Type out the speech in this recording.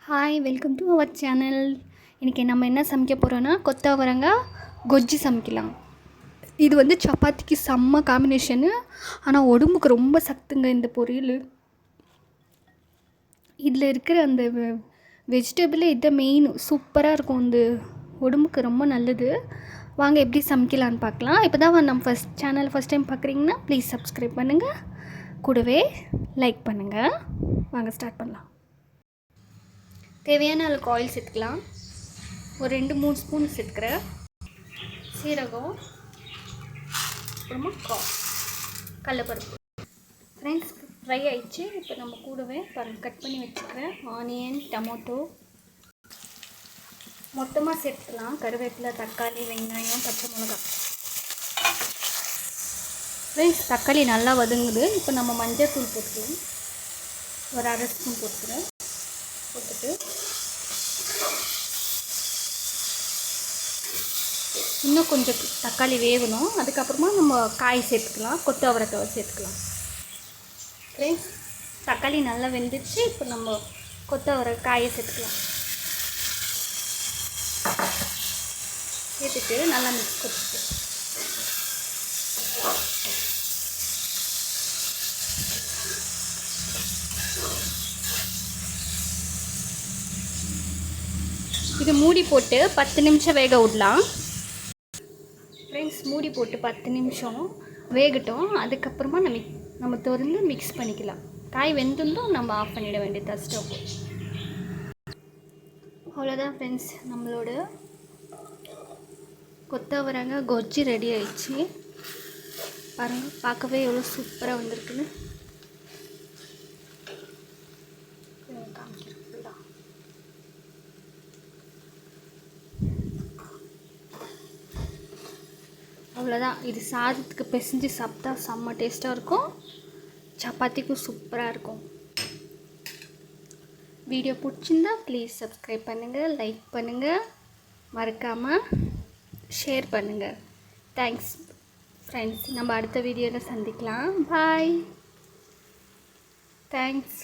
Hi welcome to our channel. இன்றைக்கி நம்ம என்ன சமைக்க போகிறோன்னா கொத்தவரங்காய் கொஜ்ஜு சமைக்கலாம். இது வந்து சப்பாத்திக்கு செம்ம காம்பினேஷனு. ஆனால் உடம்புக்கு ரொம்ப சத்துங்க இந்த பொரியல். இதில் இருக்கிற அந்த வெஜிடபிளே இதை மெயின் சூப்பராக இருக்கும். இந்த உடம்புக்கு ரொம்ப நல்லது. வாங்க எப்படி சமைக்கலான்னு பார்க்கலாம். இப்போ தான் நம்ம சேனல் ஃபஸ்ட் டைம் பார்க்குறீங்கன்னா ப்ளீஸ் சப்ஸ்கிரைப் பண்ணுங்கள், கூடவே லைக் பண்ணுங்கள். வாங்க ஸ்டார்ட் பண்ணலாம். தேவையான அளவுக்கு ஆயில் சேர்த்துக்கலாம். ஒரு 2-3 ஸ்பூன் சேர்த்துக்கிறேன். சீரகம், அப்புறமா கடலைப்பருப்பு. ஃப்ரெண்ட்ஸ் ஃப்ரை ஆயிடுச்சு. இப்போ நம்ம கூடவே கட் பண்ணி வச்சுக்கிறேன் ஆனியன், டொமேட்டோ மொத்தமாக சேர்த்துக்கலாம். கருவேப்பிலை, தக்காளி, வெங்காயம், பச்சை மிளகாய். ஃப்ரெண்ட்ஸ் தக்காளி நல்லா வதங்குது. இப்போ நம்ம மஞ்சள் தூள் போட்டுக்கலாம். ஒரு 1/2 ஸ்பூன் போட்டுக்கிறேன். போட்டுட்டு இன்னும் கொஞ்சம் தக்காளி வேகணும். அதுக்கப்புறமா நம்ம காய் சேர்த்துக்கலாம். கொத்தவரக்காய் சேர்த்துக்கலாம். ஃப்ரெண்ட்ஸ் தக்காளி நல்லா வெந்துச்சு. இப்போ நம்ம கொத்தவரக்காயை சேர்த்துக்கலாம். சேர்த்துட்டு நல்லா மிக்ஸ் கொடுத்துட்டு இது மூடி போட்டு 10 நிமிஷம் வேக விடலாம். ஃப்ரெண்ட்ஸ் மூடி போட்டு 10 நிமிஷம் வேகட்டும். அதுக்கப்புறமா நம்ம திறந்து மிக்ஸ் பண்ணிக்கலாம். காய் வெந்தும் நம்ம ஆஃப் பண்ணிட வேண்டியது ஸ்டவ். அவ்வளோதான் ஃப்ரெண்ட்ஸ், நம்மளோட கொத்தவரங்காய் கொஜ்ஜி ரெடி ஆயிடுச்சு. பாருங்கள், பார்க்கவே எவ்வளோ சூப்பராக வந்திருக்குன்னு. அவ்வளோதான். இது சாதத்துக்கு பிசைஞ்சு சாப்பிட்டா செம்ம டேஸ்ட்டாக இருக்கும். சப்பாத்திக்கும் சூப்பராக இருக்கும். வீடியோ பிடிச்சிருந்தா ப்ளீஸ் சப்ஸ்கிரைப் பண்ணுங்கள், லைக் பண்ணுங்கள், மறக்காமல் ஷேர் பண்ணுங்கள். Thanks friends. நம்ம அடுத்த வீடியோவில் சந்திக்கலாம். பாய். தேங்க்ஸ்.